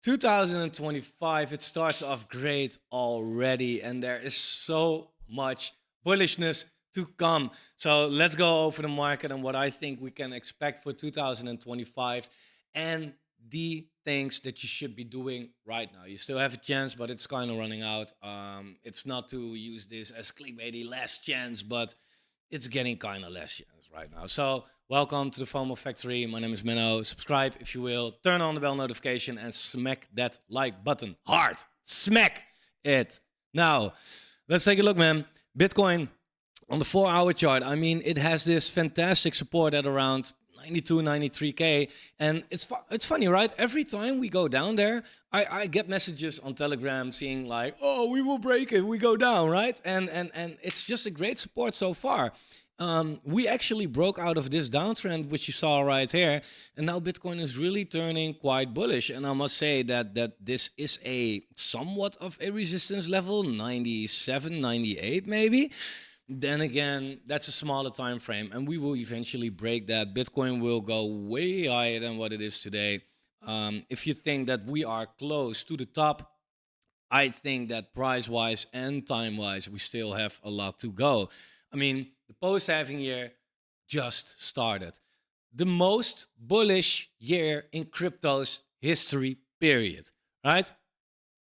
2025, it starts off great already, and there is so much bullishness to come. So let's go over the market and what I think we can expect for 2025 and the things that you should be doing right now. You still have a chance, but it's kind of running out. It's not to use this as clickbaity last chance, but it's getting kind of less chance right now. So welcome to the Fomo Factory. My name is Menno. Subscribe if you will. Turn on the bell notification and smack that like button hard. Smack it. Now, let's take a look, man. Bitcoin on the 4-hour chart. I mean, it has this fantastic support at around 92, 93K. And it's funny, right? Every time we go down there, I get messages on Telegram saying like, oh, we will break it, we go down, right? And it's just a great support so far. We actually broke out of this downtrend, which you saw right here. And now Bitcoin is really turning quite bullish. And I must say that this is a somewhat of a resistance level, 97, 98 maybe. Then again, that's a smaller time frame, and we will eventually break that. Bitcoin will go way higher than what it is today. If you think that we are close to the top, I think that price-wise and time-wise, we still have a lot to go. I mean, the post-halving year just started. The most bullish year in crypto's history, period. Right?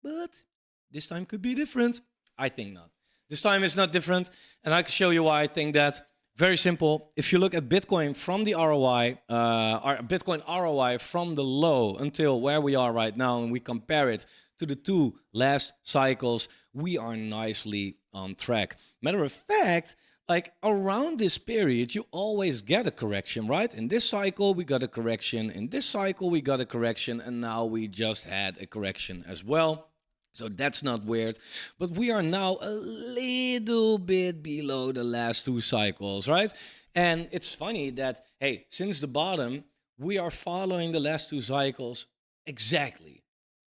But this time could be different. I think not. This time is not different, and I can show you why I think that. Very simple. If you look at Bitcoin from the ROI, or Bitcoin ROI from the low until where we are right now, and we compare it to the two last cycles, we are nicely on track. Matter of fact, like around this period, you always get a correction, right? In this cycle, we got a correction. In this cycle, we got a correction, and now we just had a correction as well. So that's not weird, but we are now a little bit below the last two cycles, right? And it's funny that, hey, since the bottom, we are following the last two cycles exactly,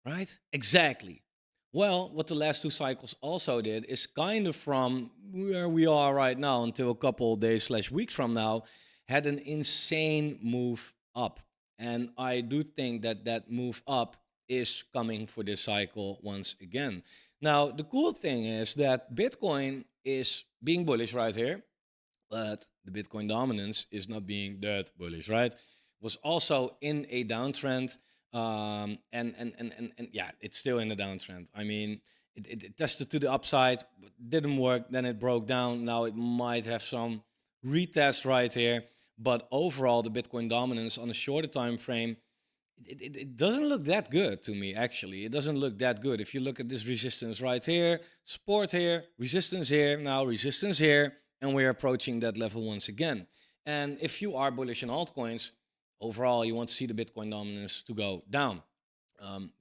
right? Exactly. Well, what the last two cycles also did is kind of from where we are right now until a couple of days / weeks from now, had an insane move up. And I do think that that move up is coming for this cycle once again. Now, the cool thing is that Bitcoin is being bullish right here, but the Bitcoin dominance is not being that bullish, right? Was also in a downtrend, and yeah, it's still in a downtrend. I mean, it tested to the upside, but didn't work. Then it broke down. Now it might have some retest right here, but overall, the Bitcoin dominance on a shorter time frame, it doesn't look that good to me, actually. It doesn't look that good. If you look at this resistance right here, support here, resistance here, now resistance here, and we're approaching that level once again. And if you are bullish in altcoins, overall, you want to see the Bitcoin dominance to go down.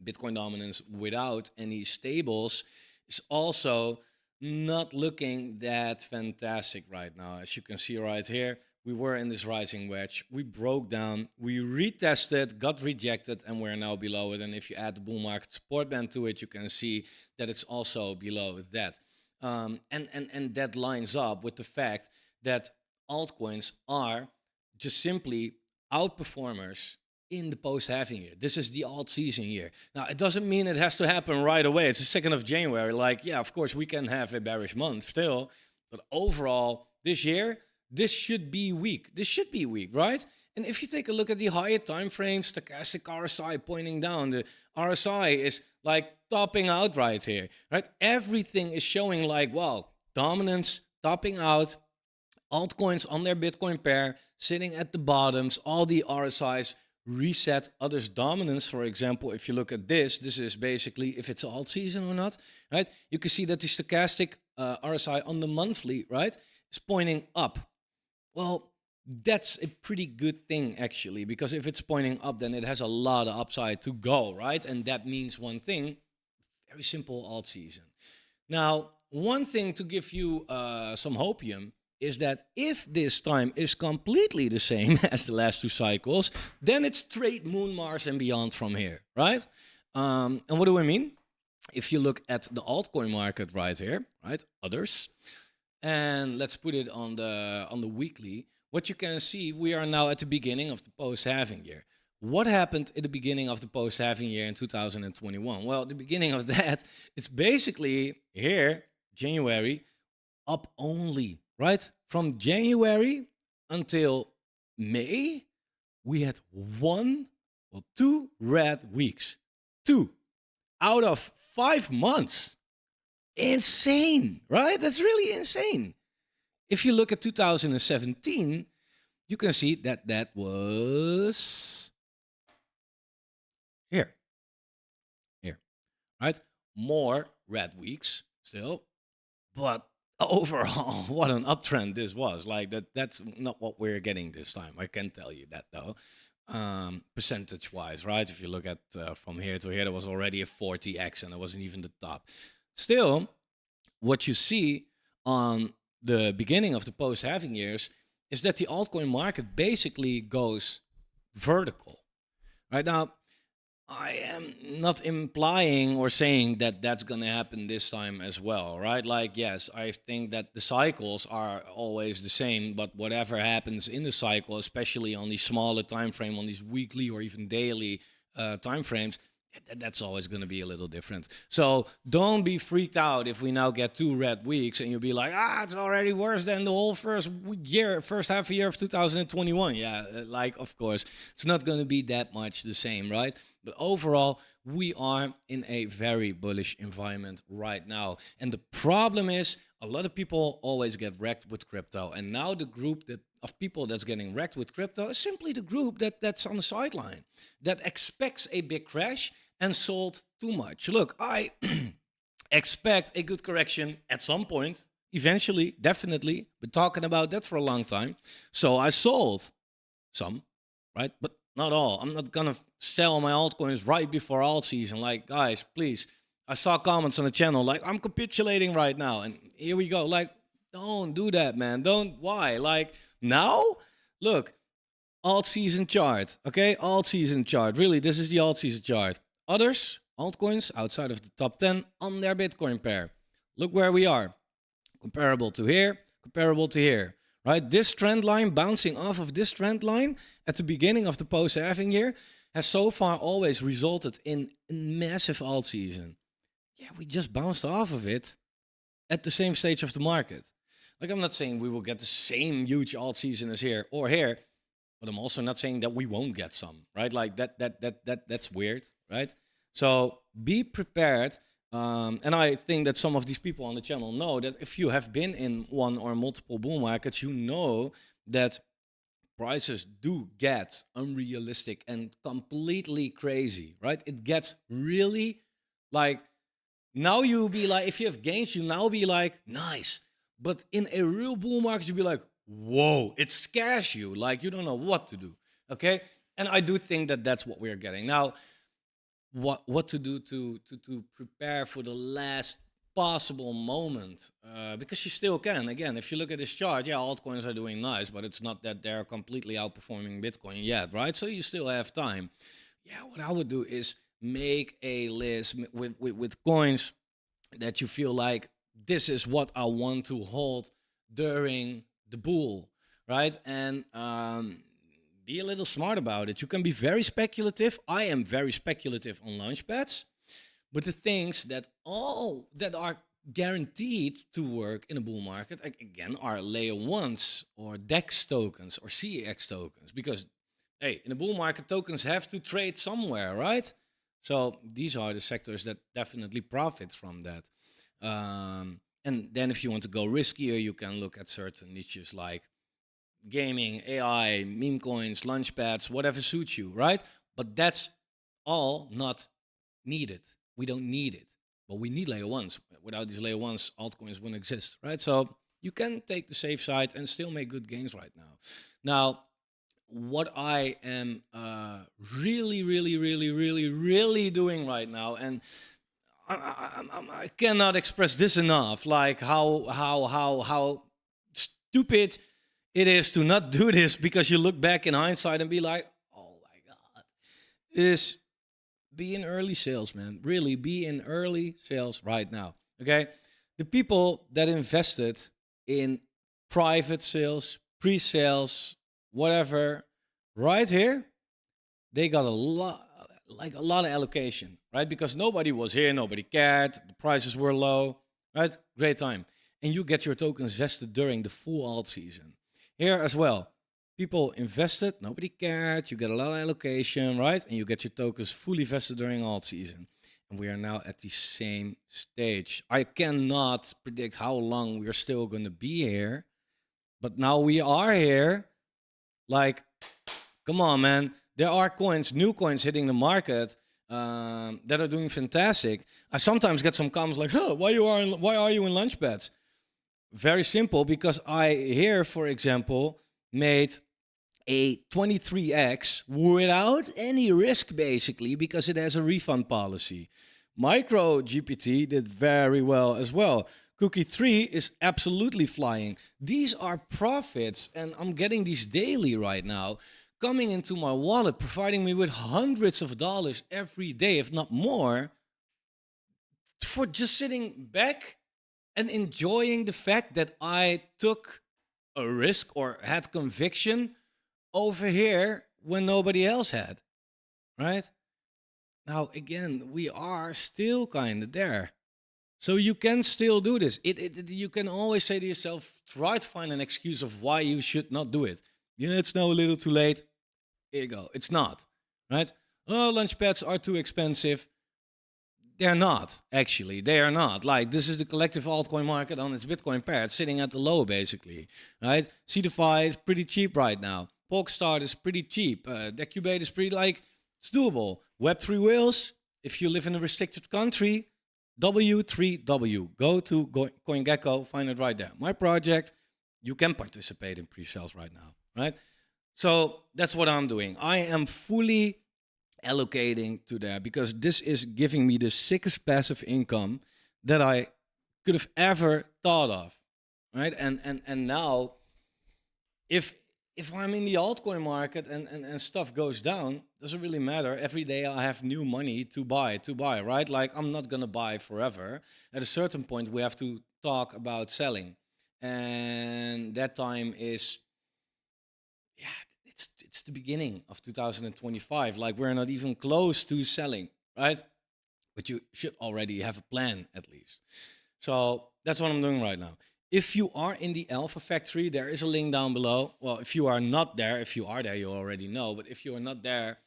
Bitcoin dominance without any stables is also not looking that fantastic right now. As you can see right here, we were in this rising wedge. We broke down, we retested, got rejected, and we're now below it. And if you add the bull market support band to it, you can see that it's also below that. And that lines up with the fact that altcoins are just simply outperformers in the post-halving year. This is the alt-season year. Now, it doesn't mean it has to happen right away. It's the 2nd of January. Like, yeah, of course, we can have a bearish month still. But overall, this year, this should be weak. This should be weak, right? And if you take a look at the higher time frame, stochastic RSI pointing down, the RSI is like topping out right here, right? Everything is showing like, wow, dominance, topping out, altcoins on their Bitcoin pair, sitting at the bottoms, all the RSIs reset, others dominance. For example, if you look at this is basically if it's alt season or not, right? You can see that the stochastic RSI on the monthly, right, is pointing up. Well, that's a pretty good thing, actually, because if it's pointing up, then it has a lot of upside to go, right? And that means one thing, very simple, alt season. Now, one thing to give you some hopium is that if this time is completely the same as the last two cycles, then it's straight moon, Mars, and beyond from here, right? And what do I mean? If you look at the altcoin market right here, right, others, and let's put it on the weekly, what you can see, we are now at the beginning of the post-halving year. What happened at the beginning of the post-halving year in 2021? Well, the beginning of that, it's basically here, January, up only, right? From January until May, we had 2 red weeks. 2 out of 5 months. Insane, right? That's really insane. If you look at 2017, you can see that that was here, right? More red weeks still, but overall, what an uptrend this was. Like that's not what we're getting this time. I can tell you that though. Percentage wise, right? If you look at from here to here, there was already a 40x and it wasn't even the top. Still, what you see on the beginning of the post-halving years is that the altcoin market basically goes vertical. Right now, I am not implying or saying that that's going to happen this time as well, right? Like, yes, I think that the cycles are always the same, but whatever happens in the cycle, especially on these smaller time frame, on these weekly or even daily time frames, that's always going to be a little different. So don't be freaked out if we now get 2 red weeks and you'll be like, it's already worse than the whole first half year of 2021. Yeah, like, of course, it's not going to be that much the same, right? But overall, we are in a very bullish environment right now. And the problem is a lot of people always get wrecked with crypto. And now the group of people that's getting wrecked with crypto is simply the group that's on the sideline, that expects a big crash and sold too much. Look, I expect a good correction at some point, eventually, definitely. Been talking about that for a long time. So I sold some, right? But not all. I'm not gonna sell my altcoins right before alt season. Like, guys, please. I saw comments on the channel like, I'm capitulating right now. And here we go. Like, don't do that, man. Don't. Why? Like, now? Look, alt season chart. Okay, alt season chart. Really, this is the alt season chart. Others, altcoins outside of the top 10 on their Bitcoin pair. Look where we are. Comparable to here, comparable to here. Right? This trend line, bouncing off of this trend line at the beginning of the post-halving year, has so far always resulted in a massive alt season. Yeah, we just bounced off of it at the same stage of the market. Like, I'm not saying we will get the same huge alt season as here or here, but I'm also not saying that we won't get some, right? Like that's weird, right? So be prepared. And I think that some of these people on the channel know that if you have been in one or multiple bull markets, you know that prices do get unrealistic and completely crazy, right? It gets really like, now you'll be like, if you have gains, you now be like, nice. But in a real bull market, you'll be like, whoa, it scares you. Like, you don't know what to do, okay? And I do think that that's what we're getting. Now, what to do to prepare for the last possible moment, because you still can. Again, if you look at this chart, yeah, altcoins are doing nice, but it's not that they're completely outperforming Bitcoin yet, right? So you still have time. Yeah, what I would do is make a list with coins that you feel like this is what I want to hold during the bull, right? And be a little smart about it. You can be very speculative. I am very speculative on launchpads, but the things that are guaranteed to work in a bull market, again, are layer ones or DEX tokens or CEX tokens, because hey, in a bull market, tokens have to trade somewhere, right? So these are the sectors that definitely profit from that. And then if you want to go riskier, you can look at certain niches like gaming, AI, meme coins, launchpads, whatever suits you, right? But that's all not needed. We don't need it, but we need layer ones. Without these layer ones, altcoins wouldn't exist, right? So you can take the safe side and still make good gains right now. Now, what I am really doing right now, and I cannot express this enough, like how stupid it is to not do this, because you look back in hindsight and be like, oh my God, is be in early sales, man. Really be in early sales right now, okay? The people that invested in private sales, pre-sales, whatever, right here, they got a lot, like a lot of allocation, right? Because nobody was here, nobody cared, the prices were low, right? Great time. And you get your tokens vested during the full alt season. Here as well, people invested, nobody cared, you get a lot of allocation, right? And you get your tokens fully vested during alt season. And we are now at the same stage. I cannot predict how long we're still going to be here, but now we are here. Like, come on, man. There are coins, new coins hitting the market that are doing fantastic. I sometimes get some comments like, "Huh, why are you in Launchpads?" Very simple, because I here, for example, made a 23x without any risk, basically, because it has a refund policy. Micro GPT did very well as well. Cookie 3 is absolutely flying. These are profits, and I'm getting these daily right now, coming into my wallet, providing me with hundreds of dollars every day, if not more, for just sitting back and enjoying the fact that I took a risk or had conviction over here when nobody else had, right? Now, again, we are still kind of there. So you can still do this. You can always say to yourself, try to find an excuse of why you should not do it. Yeah, it's now a little too late. Here you go. It's not, right? Oh, lunch pads are too expensive. They're not, actually. They are not. Like, this is the collective altcoin market on its Bitcoin pair. It's sitting at the low, basically, right? CDFI is pretty cheap right now. Polkastart is pretty cheap. Decubate is pretty, like, it's doable. Web3 whales, if you live in a restricted country, W3W. Go to CoinGecko, find it right there. My project, you can participate in pre-sales right now, right? So that's what I'm doing. I am fully allocating to there because this is giving me the sickest passive income that I could have ever thought of, right? And now, if I'm in the altcoin market and stuff goes down, doesn't really matter. Every day I have new money to buy, right? Like, I'm not gonna buy forever. At a certain point, we have to talk about selling, and that time is, yeah, it's the beginning of 2025. Like, we're not even close to selling, right? But you should already have a plan at least. So that's what I'm doing right now. If you are in the Alpha Factory, there is a link down below. Well, if you are not there, if you are there, you already know. But if you are not there,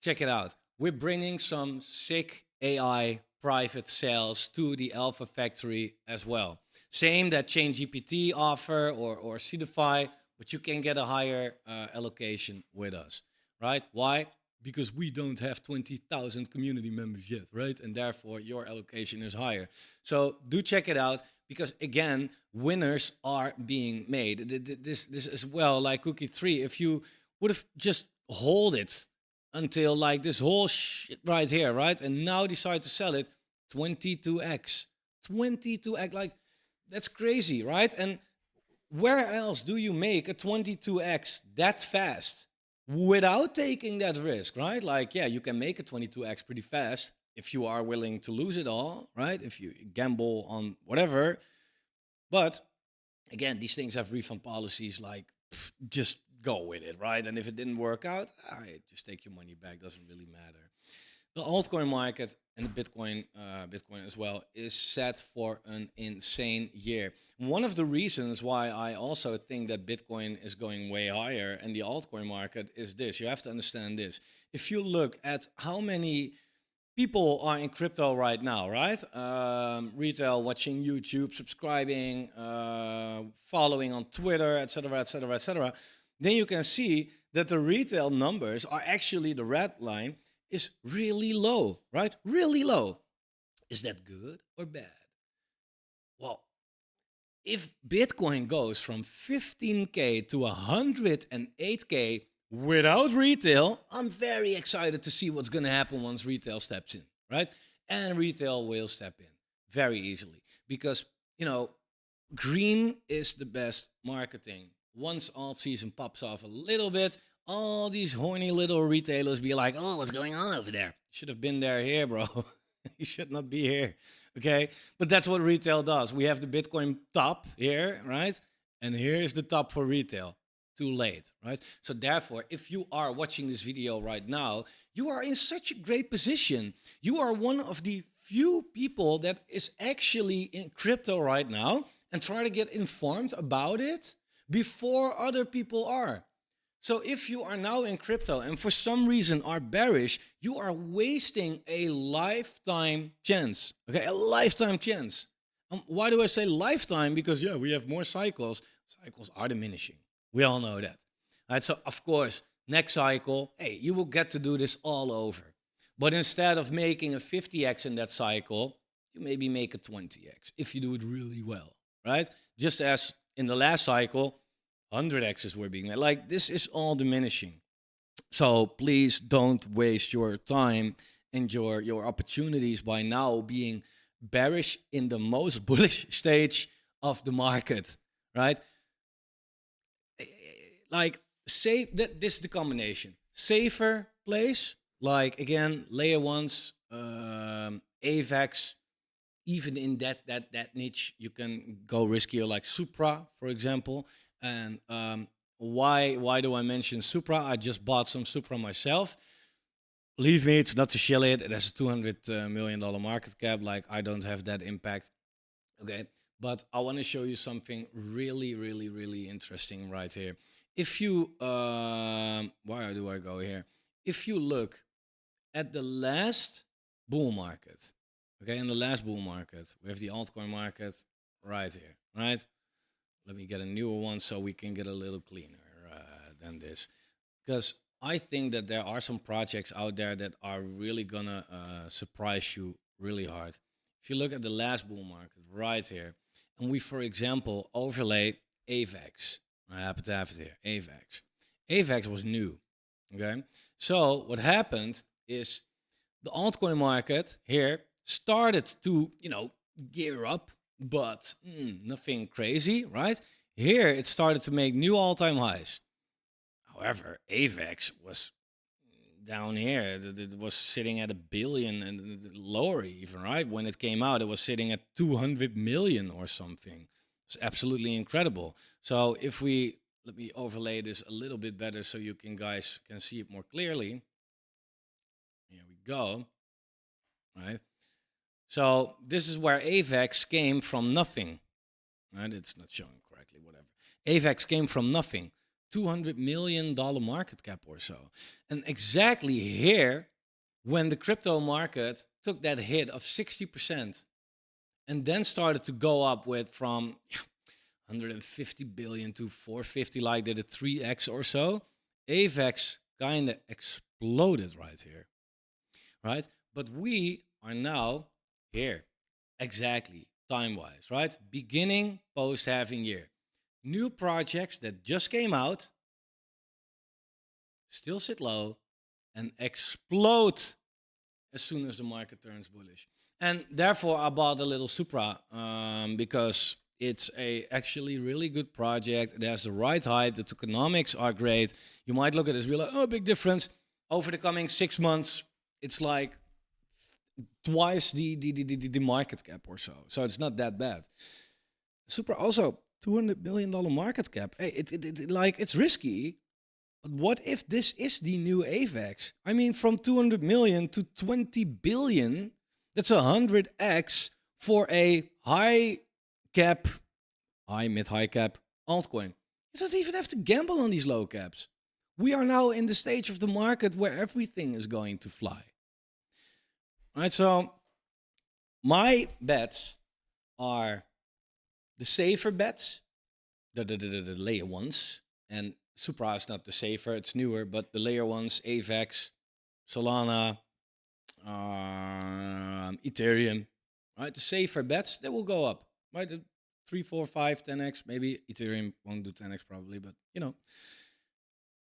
check it out. We're bringing some sick AI private sales to the Alpha Factory as well. Same that ChainGPT offer or Seedify, but you can get a higher allocation with us, right? Why? Because we don't have 20,000 community members yet, right? And therefore your allocation is higher. So do check it out, because again, winners are being made. This as well, like Cookie 3, if you would have just hold it until like this whole shit right here, right? And now decide to sell it, 22x. 22x, like, that's crazy, right? And where else do you make a 22x that fast without taking that risk, right? Like, yeah, you can make a 22x pretty fast if you are willing to lose it all, right? If you gamble on whatever. But again, these things have refund policies, like, just go with it, right? And if it didn't work out, all right, just take your money back. Doesn't really matter. The altcoin market and the Bitcoin as well is set for an insane year. One of the reasons why I also think that Bitcoin is going way higher and the altcoin market is this. You have to understand this. If you look at how many people are in crypto right now, right? Retail, watching YouTube, subscribing, following on Twitter, etc., etc., etc. Then you can see that the retail numbers are actually, the red line is really low, right? Really low. Is that good or bad? Well, if Bitcoin goes from 15K to 108K without retail, I'm very excited to see what's going to happen once retail steps in, right? And retail will step in very easily because, green is the best marketing. Once alt season pops off a little bit, all these horny little retailers be like, oh, what's going on over there? You should have been here, bro. You should not be here, okay? But that's what retail does. We have the Bitcoin top here, right? And here's the top for retail. too late, right? So therefore, if you are watching this video right now, you are in such a great position. You are one of the few people that is actually in crypto right now and try to get informed about it before other people are. So if you are now in crypto and for some reason are bearish, you are wasting a lifetime chance. Okay, a lifetime chance. Why do I say lifetime? Because yeah, we have more cycles. Cycles are diminishing. We all know that. Right? So of course, next cycle, hey, you will get to do this all over. But instead of making a 50x in that cycle, you maybe make a 20x if you do it really well, right? Just as in the last cycle, 100x's were being made. Like, this is all diminishing. So please don't waste your time and your opportunities by now being bearish in the most bullish stage of the market, right? Like, say that this is the combination. Safer place, like again, layer ones, AVAX, even in that niche, you can go riskier, like Supra, for example. And why do I mention Supra? I just bought some Supra myself. Believe me, it's not to shill it. It has a $200 million market cap. Like, I don't have that impact. Okay, but I want to show you something really, really, really interesting right here. If you, why do I go here? If you look at the last bull market, okay, in the last bull market, we have the altcoin market right here, right? Let me get a newer one so we can get a little cleaner than this. Because I think that there are some projects out there that are really gonna surprise you really hard. If you look at the last bull market right here, and we, for example, overlay AVAX. I happen to have it here, AVAX. AVAX was new, okay? So what happened is the altcoin market here started to, gear up, but nothing crazy, right? Here it started to make new all-time highs. However, AVAX was down here. It was sitting at 1 billion and lower even, right? When it came out, it was sitting at 200 million or something. It's absolutely incredible. So if we, let me overlay this a little bit better so you guys can see it more clearly. Here we go, right? So this is where AVAX came from nothing, right? It's not showing correctly, whatever. AVAX came from nothing. $200 million market cap or so. And exactly here, when the crypto market took that hit of 60% and then started to go up with from 150 billion to 450, like did a 3x or so, AVAX kind of exploded right here, right? But we are now here, exactly, time-wise, right? Beginning post-halving year. New projects that just came out still sit low and explode as soon as the market turns bullish. And therefore, I bought a little Supra because it's a actually really good project. It has the right hype. The tokenomics are great. You might look at this and be like, oh, big difference. Over the coming 6 months, it's like twice the market cap or so. So it's not that bad. Supra also $200 million market cap. Hey, it's risky. But what if this is the new AVAX? I mean, from 200 million to 20 billion, that's 100x for a high cap, mid-high cap altcoin. You don't even have to gamble on these low caps. We are now in the stage of the market where everything is going to fly. All right, so my bets are the safer bets, the layer ones, and Supra is not the safer, it's newer, but the layer ones, AVAX, Solana, Ethereum, right? The safer bets, they will go up, right? 3, 4, 5, 10x, maybe Ethereum won't do 10x probably, but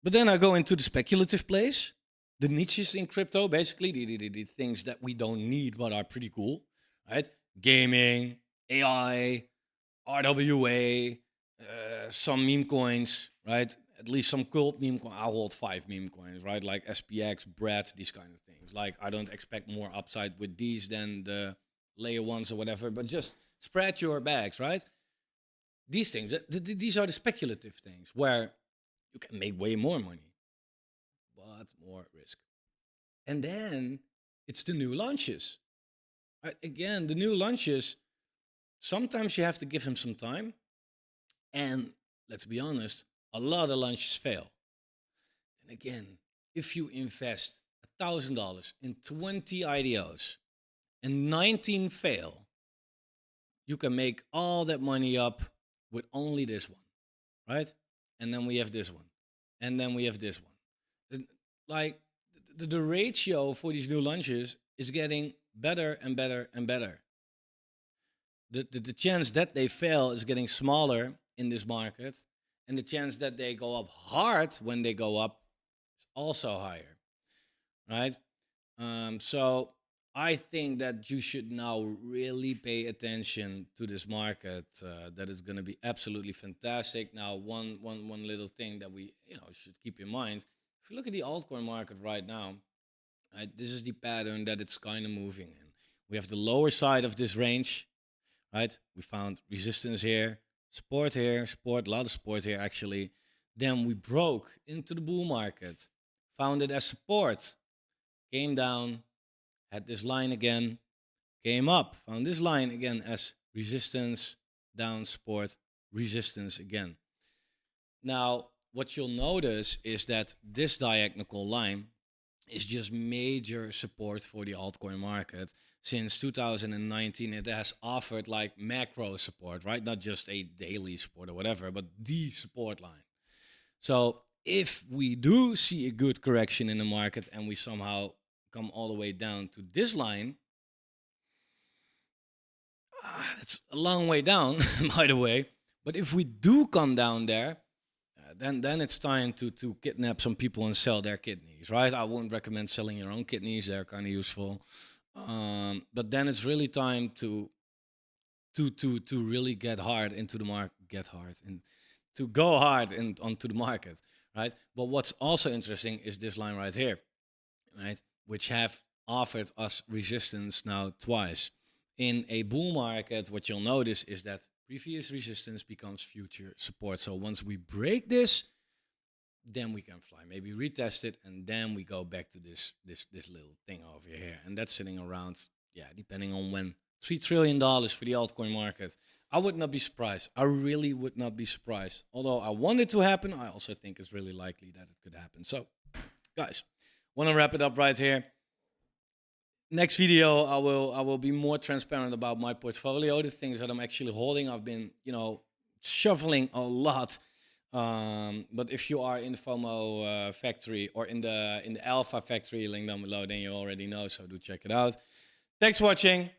But then I go into the speculative place, the niches in crypto, basically the things that we don't need but are pretty cool, right? Gaming, AI, RWA, some meme coins, right? At least some cult meme coins. I'll hold 5 meme coins, right? Like SPX, Brad, these kind of things. Like, I don't expect more upside with these than the layer ones or whatever, but just spread your bags, right? These things, these are the speculative things where you can make way more money, but more risk. And then it's the new launches. Again, the new launches, sometimes you have to give him some time. And let's be honest, a lot of launches fail. And again, if you invest $1,000 in 20 IDOs and 19 fail, you can make all that money up with only this one, right? And then we have this one. And then we have this one. Like the ratio for these new launches is getting better and better and better. The chance that they fail is getting smaller in this market. And the chance that they go up hard when they go up is also higher, right? So I think that you should now really pay attention to this market. That is going to be absolutely fantastic. Now, one little thing that we should keep in mind: if you look at the altcoin market right now, this is the pattern that it's kind of moving in. We have the lower side of this range, right? We found resistance here, support here, support, a lot of support here actually. Then we broke into the bull market, found it as support, came down, had this line again, came up, found this line again as resistance, down, support, resistance again. Now, what you'll notice is that this diagonal line is just major support for the altcoin market. Since 2019, it has offered like macro support, right? Not just a daily support or whatever, but the support line. So if we do see a good correction in the market and we somehow come all the way down to this line, it's a long way down, by the way. But if we do come down there, then it's time to kidnap some people and sell their kidneys, right? I wouldn't recommend selling your own kidneys; they're kind of useful. But then it's really time to really get hard into the market, and to go hard onto the market, right? But what's also interesting is this line right here, right? Which have offered us resistance now twice. In a bull market, what you'll notice is that previous resistance becomes future support. So once we break this, then we can fly. Maybe retest it, and then we go back to this little thing over here. And that's sitting around, depending on when, $3 trillion for the altcoin market. I would not be surprised. I really would not be surprised. Although I want it to happen, I also think it's really likely that it could happen. So, guys, want to wrap it up right here. Next video, I will be more transparent about my portfolio, the things that I'm actually holding. I've been, shuffling a lot. But if you are in the Fomo Factory or in the Alpha Factory, link down below, then you already know. So do check it out. Thanks for watching.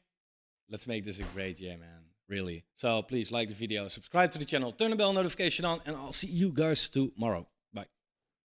Let's make this a great year, man. Really. So please like the video, subscribe to the channel, turn the bell notification on, and I'll see you guys tomorrow.